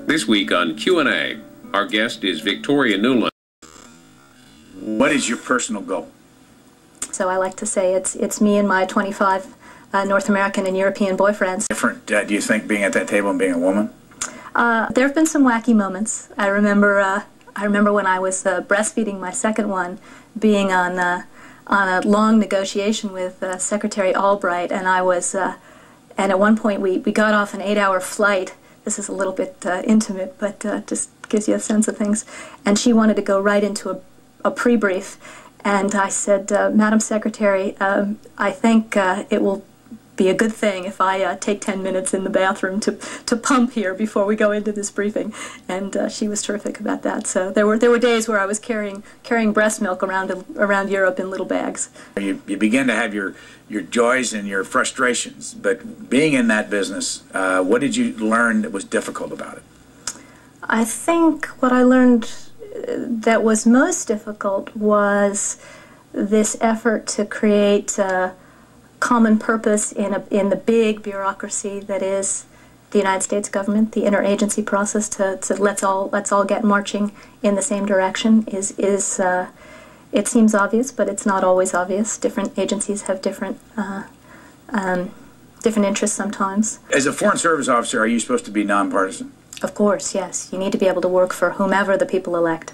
This week on Q&A, our guest is Victoria Nuland. What is your personal goal? So I like to say it's me and my 25 North American and European boyfriends. Different, do you think, being at that table and being a woman? There have been some wacky moments. I remember when I was breastfeeding my second one, being on a long negotiation with Secretary Albright, and and at one point we got off an 8-hour flight. This is a little bit intimate, but just gives you a sense of things. And she wanted to go right into a pre-brief, and I said, Madam Secretary, I think it will be a good thing if I take 10 minutes in the bathroom to pump here before we go into this briefing. And she was terrific about that. So there were days where I was carrying breast milk around Europe in little bags. You begin to have your joys and your frustrations, but being in that business, what did you learn that was difficult about it? I think what I learned that was most difficult was this effort to create common purpose in the big bureaucracy that is the United States government. The interagency process to let's all get marching in the same direction is it seems obvious, but it's not always obvious. Different agencies have different interests sometimes. As a Foreign Service officer, are you supposed to be nonpartisan? Of course, yes. You need to be able to work for whomever the people elect.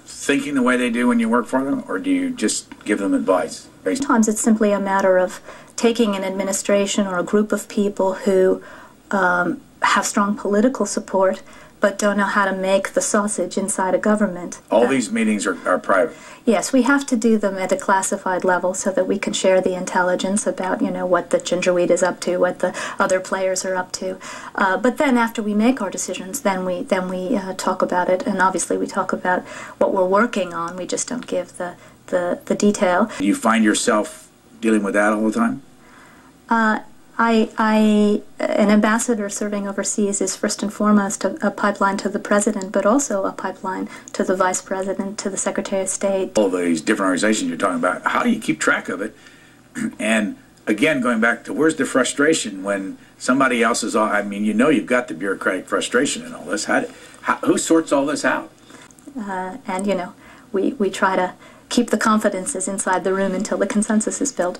Thinking the way they do when you work for them, or do you just give them advice? Sometimes it's simply a matter of taking an administration or a group of people who have strong political support but don't know how to make the sausage inside a government. All these meetings are private? Yes, we have to do them at a classified level so that we can share the intelligence about, what the gingerweed is up to, what the other players are up to. But then after we make our decisions, then we talk about it, and obviously we talk about what we're working on. We just don't give the detail. Do you find yourself dealing with that all the time? An ambassador serving overseas is first and foremost a pipeline to the president, but also a pipeline to the vice president, to the Secretary of State. All these different organizations you're talking about, how do you keep track of it? And again, going back to where's the frustration when somebody else is you've got the bureaucratic frustration and all this. Who sorts all this out? And we try to keep the confidences inside the room until the consensus is built.